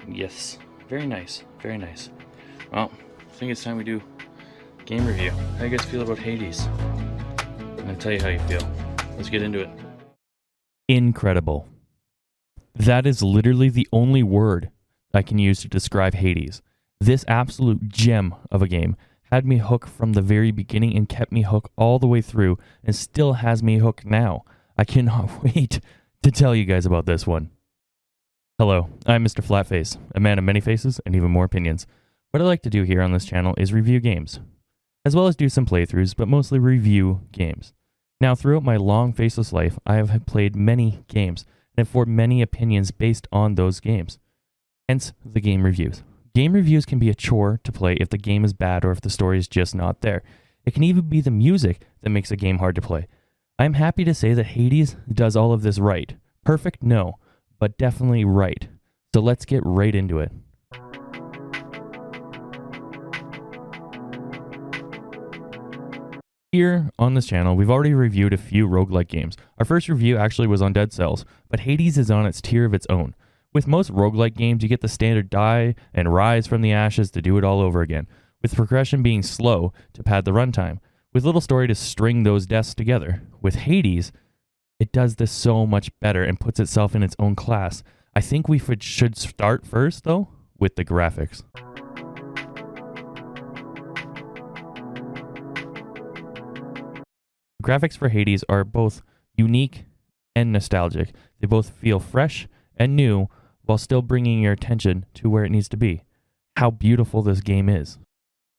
Yes, very nice, very nice. Well, I think it's time we do game review. How do you guys feel about Hades? I'm gonna tell you how you feel. Let's get into it. Incredible. That is literally the only word I can use to describe Hades. This absolute gem of a game had me hooked from the very beginning and kept me hooked all the way through and still has me hooked now. I cannot wait to tell you guys about this one. Hello, I'm Mr.FlatFace, a man of many faces and even more opinions. What I like to do here on this channel is review games, as well as do some playthroughs, but mostly review games. Now, throughout my long faceless life, I have played many games and have formed many opinions based on those games. Hence, the game reviews. Game reviews can be a chore to play if the game is bad or if the story is just not there. It can even be the music that makes a game hard to play. I'm happy to say that Hades does all of this right. Perfect? No, but definitely right. So let's get right into it. Here on this channel, we've already reviewed a few roguelike games. Our first review actually was on Dead Cells, but Hades is on its tier of its own. With most roguelike games, you get the standard die and rise from the ashes to do it all over again, with progression being slow to pad the runtime, with little story to string those deaths together. With Hades, it does this so much better and puts itself in its own class. I think we should start first, though, with the graphics. The graphics for Hades are both unique and nostalgic. They both feel fresh and new while still bringing your attention to where it needs to be. How beautiful this game is.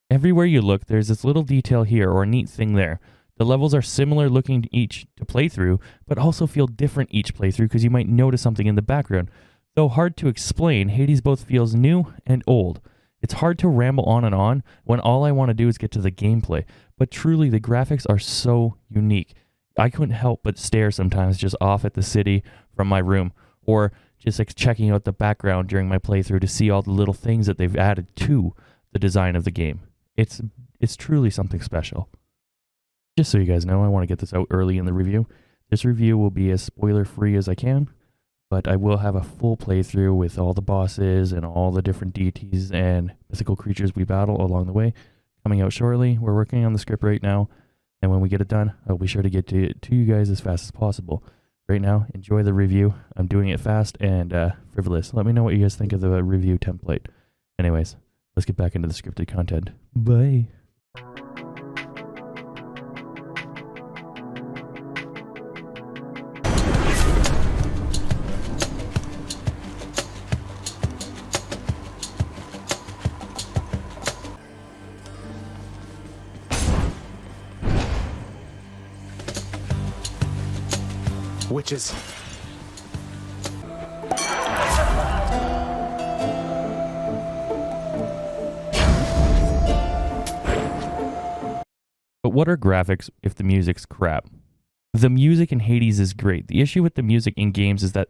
Everywhere you look, there's this little detail here or a neat thing there. The levels are similar looking each to play through, but also feel different each playthrough because you might notice something in the background. Though hard to explain, Hades both feels new and old. It's hard to ramble on and on when all I want to do is get to the gameplay, but truly the graphics are so unique. I couldn't help but stare sometimes just off at the city from my room, or just like checking out the background during my playthrough to see all the little things that they've added to the design of the game. It's truly something special. Just so you guys know, I want to get this out early in the review. This review will be as spoiler-free as I can, but I will have a full playthrough with all the bosses and all the different deities and mythical creatures we battle along the way coming out shortly. We're working on the script right now, and when we get it done, I'll be sure to get to you guys as fast as possible. Right now, enjoy the review. I'm doing it fast and frivolous. Let me know what you guys think of the review template. Anyways, let's get back into the scripted content. Bye. Witches. But what are graphics if the music's crap? The music in Hades is great. The issue with the music in games is that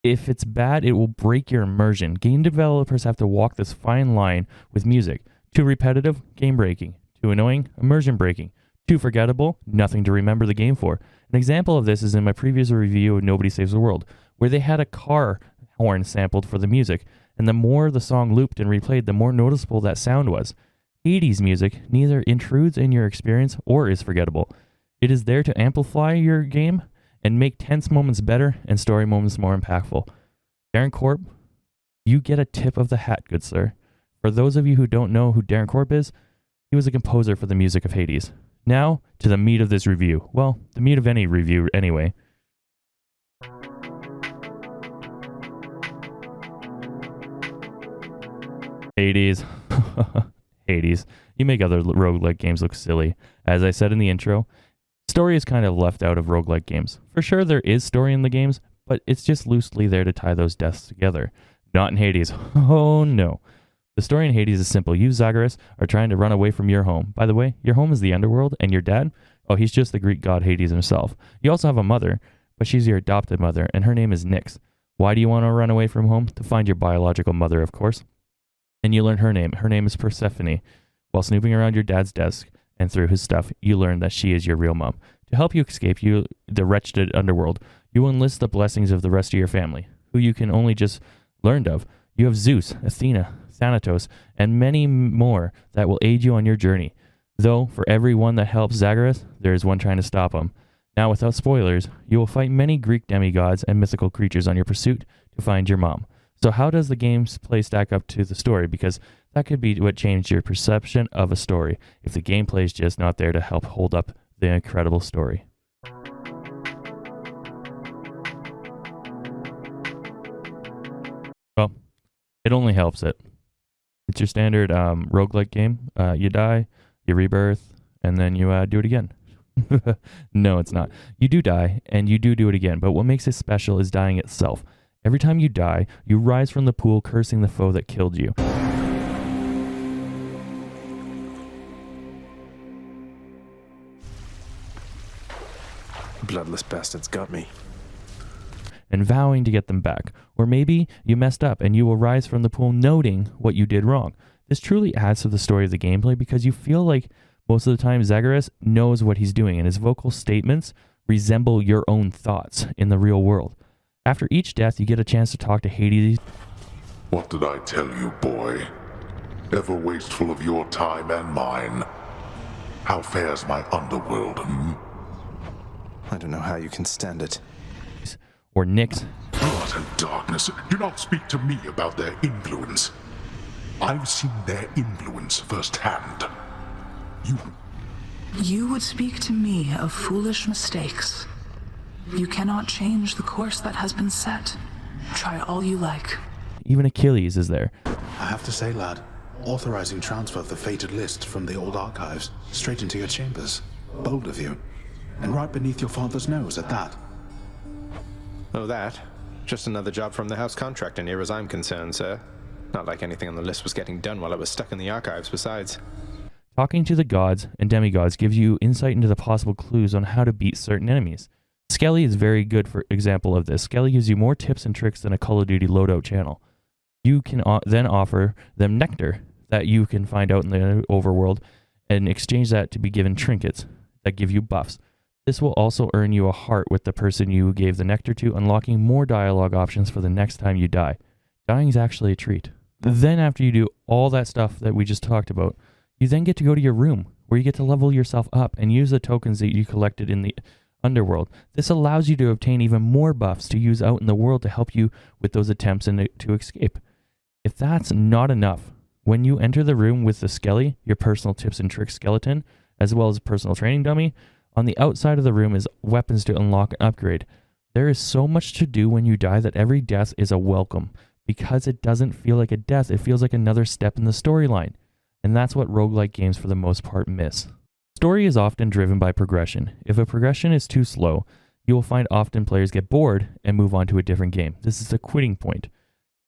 if it's bad, it will break your immersion. Game developers have to walk this fine line with music. Too repetitive, game breaking. Too annoying, immersion breaking. Too forgettable, nothing to remember the game for. An example of this is in my previous review of Nobody Saves the World, where they had a car horn sampled for the music, and the more the song looped and replayed, the more noticeable that sound was. Hades music neither intrudes in your experience or is forgettable. It is there to amplify your game and make tense moments better and story moments more impactful. Darren Korb, you get a tip of the hat, good sir. For those of you who don't know who Darren Korb is, he was a composer for the music of Hades. Now, to the meat of this review. Well, the meat of any review, anyway. Hades. Hades. You make other roguelike games look silly. As I said in the intro, story is kind of left out of roguelike games. For sure, there is story in the games, but it's just loosely there to tie those deaths together. Not in Hades. Oh, no. The story in Hades is simple. You, Zagreus, are trying to run away from your home. By the way, your home is the underworld, and your dad? Oh, he's just the Greek god Hades himself. You also have a mother, but she's your adopted mother, and her name is Nyx. Why do you want to run away from home? To find your biological mother, of course. And you learn her name. Her name is Persephone. While snooping around your dad's desk and through his stuff, you learn that she is your real mom. To help you escape the wretched underworld, you will enlist the blessings of the rest of your family, who you can only just learned of. You have Zeus, Athena, Thanatos, and many more that will aid you on your journey. Though, for every one that helps Zagreus, there is one trying to stop him. Now, without spoilers, you will fight many Greek demigods and mythical creatures on your pursuit to find your mom. So how does the gameplay stack up to the story? Because that could be what changed your perception of a story, if the gameplay is just not there to help hold up the incredible story. Well, it only helps it. It's your standard roguelike game. You die, you rebirth, and then you do it again. No, it's not. You do die, and you do it again, but what makes it special is dying itself. Every time you die, you rise from the pool cursing the foe that killed you. Bloodless bastards got me. And vowing to get them back. Or maybe you messed up and you will rise from the pool noting what you did wrong. This truly adds to the story of the gameplay because you feel like most of the time Zagreus knows what he's doing and his vocal statements resemble your own thoughts in the real world. After each death, you get a chance to talk to Hades. What did I tell you, boy? Ever wasteful of your time and mine? How fares my underworld, I don't know how you can stand it. Or Nyx. Blood and darkness, do not speak to me about their influence. I've seen their influence firsthand. You would speak to me of foolish mistakes. You cannot change the course that has been set. Try all you like. Even Achilles is there. I have to say, lad, authorizing transfer of the fated list from the old archives straight into your chambers. Bold of you. And right beneath your father's nose at that. Oh, that? Just another job from the house contractor near as I'm concerned, sir. Not like anything on the list was getting done while it was stuck in the archives besides. Talking to the gods and demigods gives you insight into the possible clues on how to beat certain enemies. Skelly is very good for example of this. Skelly gives you more tips and tricks than a Call of Duty loadout channel. You can then offer them nectar that you can find out in the overworld and exchange that to be given trinkets that give you buffs. This will also earn you a heart with the person you gave the nectar to, unlocking more dialogue options for the next time you die. Dying is actually a treat. Then after you do all that stuff that we just talked about, you then get to go to your room where you get to level yourself up and use the tokens that you collected in the underworld. This allows you to obtain even more buffs to use out in the world to help you with those attempts to escape. If that's not enough, when you enter the room with the Skelly, your personal tips and tricks skeleton, as well as a personal training dummy, on the outside of the room is weapons to unlock and upgrade. There is so much to do when you die that every death is a welcome. Because it doesn't feel like a death, it feels like another step in the storyline. And that's what roguelike games for the most part miss. Story is often driven by progression. If a progression is too slow, you will find often players get bored and move on to a different game. This is a quitting point.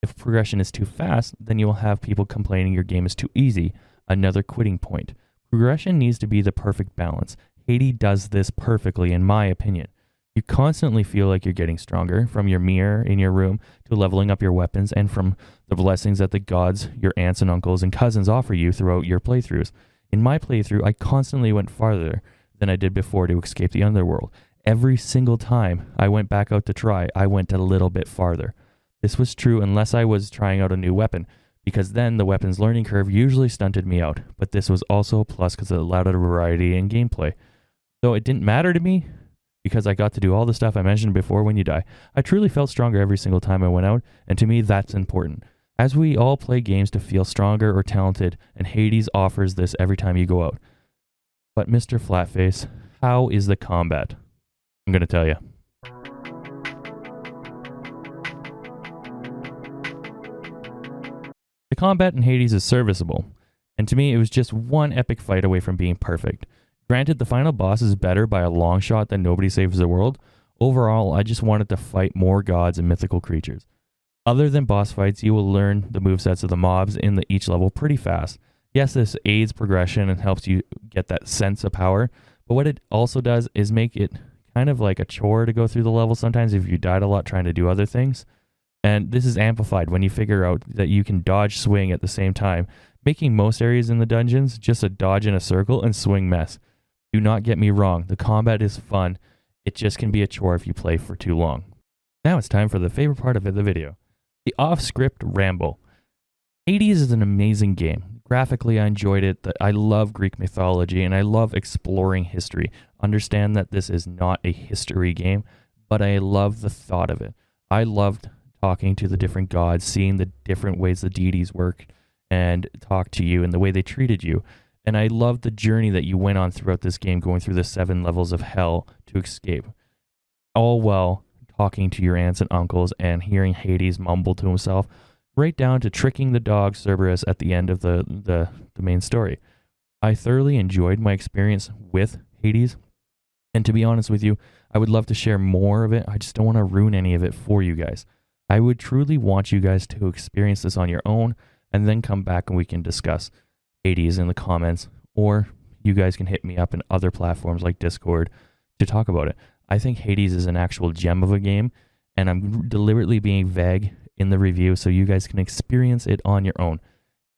If progression is too fast, then you will have people complaining your game is too easy, another quitting point. Progression needs to be the perfect balance. Hades does this perfectly in my opinion. You constantly feel like you're getting stronger, from your mirror in your room to leveling up your weapons, and from the blessings that the gods, your aunts and uncles and cousins offer you throughout your playthroughs. In my playthrough, I constantly went farther than I did before to escape the underworld. Every single time I went back out to try, I went a little bit farther. This was true unless I was trying out a new weapon, because then the weapon's learning curve usually stunted me out, but this was also a plus because it allowed a variety in gameplay. Though it didn't matter to me, because I got to do all the stuff I mentioned before when you die, I truly felt stronger every single time I went out, and to me that's important. As we all play games to feel stronger or talented, and Hades offers this every time you go out. But Mr.FlatFace, how is the combat? I'm going to tell you. The combat in Hades is serviceable, and to me it was just one epic fight away from being perfect. Granted, the final boss is better by a long shot than Nobody Saves the World. Overall, I just wanted to fight more gods and mythical creatures. Other than boss fights, you will learn the movesets of the mobs in each level pretty fast. Yes, this aids progression and helps you get that sense of power, but what it also does is make it kind of like a chore to go through the level sometimes if you died a lot trying to do other things. And this is amplified when you figure out that you can dodge swing at the same time, making most areas in the dungeons just a dodge in a circle and swing mess. Do not get me wrong, the combat is fun, it just can be a chore if you play for too long. Now it's time for the favorite part of the video, The off-script ramble. Hades is an amazing game. Graphically, I enjoyed it. I love Greek mythology, and I love exploring history. Understand that this is not a history game, but I love the thought of it. I loved talking to the different gods, seeing the different ways the deities work, and talk to you and the way they treated you. And I loved the journey that you went on throughout this game, going through the 7 levels of hell to escape. All while talking to your aunts and uncles and hearing Hades mumble to himself, right down to tricking the dog Cerberus at the end of the main story. I thoroughly enjoyed my experience with Hades, and to be honest with you, I would love to share more of it. I just don't want to ruin any of it for you guys. I would truly want you guys to experience this on your own, and then come back and we can discuss Hades in the comments, or you guys can hit me up in other platforms like Discord to talk about it. I think Hades is an actual gem of a game, and I'm deliberately being vague in the review so you guys can experience it on your own.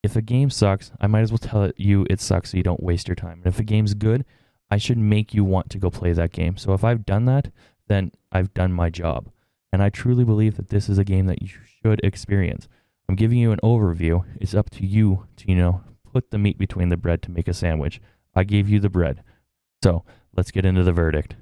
If a game sucks, I might as well tell you it sucks so you don't waste your time. And if a game's good, I should make you want to go play that game. So if I've done that, then I've done my job. And I truly believe that this is a game that you should experience. I'm giving you an overview. It's up to you to, put the meat between the bread to make a sandwich. I gave you the bread. So let's get into the verdict.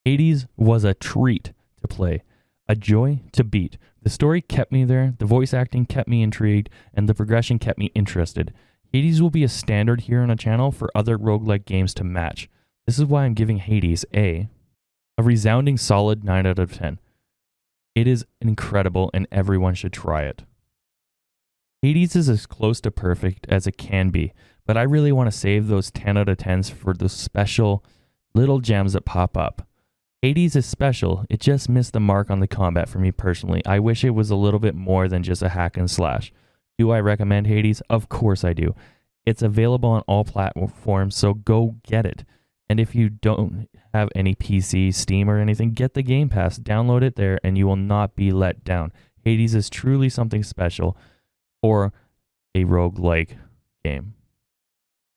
Hades was a treat to play, a joy to beat. The story kept me there, the voice acting kept me intrigued, and the progression kept me interested. Hades will be a standard here on the channel for other roguelike games to match. This is why I'm giving Hades a resounding solid 9 out of 10. It is incredible and everyone should try it. Hades is as close to perfect as it can be, but I really want to save those 10 out of 10s for those special little gems that pop up. Hades is special, it just missed the mark on the combat for me personally. I wish it was a little bit more than just a hack and slash. Do I recommend Hades? Of course I do. It's available on all platforms, so go get it. And if you don't have any PC, Steam, or anything, get the Game Pass, download it there, and you will not be let down. Hades is truly something special for a roguelike game.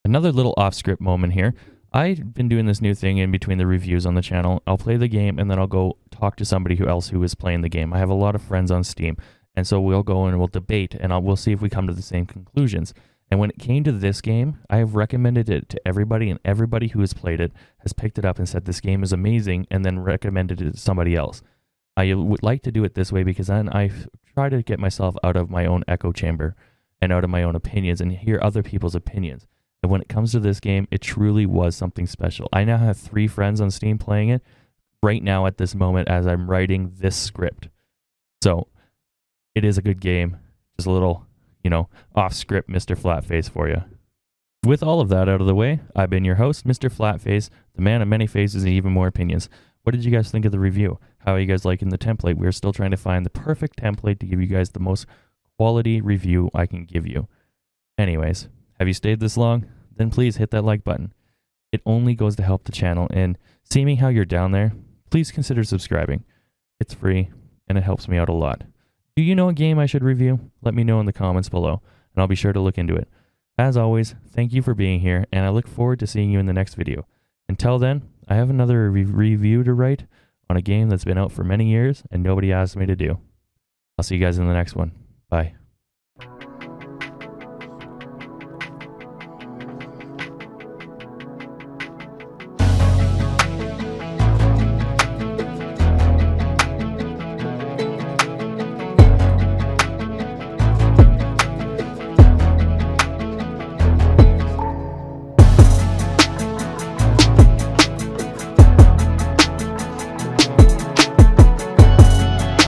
Another little off-script moment here. I've been doing this new thing in between the reviews on the channel. I'll play the game, and then I'll go talk to somebody else who is playing the game. I have a lot of friends on Steam, and so we'll go and we'll debate, and we'll see if we come to the same conclusions. And when it came to this game, I have recommended it to everybody, and everybody who has played it has picked it up and said this game is amazing, and then recommended it to somebody else. I would like to do it this way because then I try to get myself out of my own echo chamber and out of my own opinions and hear other people's opinions. And when it comes to this game, it truly was something special. I now have 3 friends on Steam playing it right now at this moment as I'm writing this script. So it is a good game. Just a little, off-script Mr.FlatFace for you. With all of that out of the way, I've been your host, Mr.FlatFace, the man of many faces and even more opinions. What did you guys think of the review? How are you guys liking the template? We're still trying to find the perfect template to give you guys the most quality review I can give you. Anyways, have you stayed this long? Then please hit that like button. It only goes to help the channel, and seeing how you're down there, please consider subscribing. It's free, and it helps me out a lot. Do you know a game I should review? Let me know in the comments below, and I'll be sure to look into it. As always, thank you for being here, and I look forward to seeing you in the next video. Until then, I have another review to write on a game that's been out for many years and nobody asked me to do. I'll see you guys in the next one. Bye.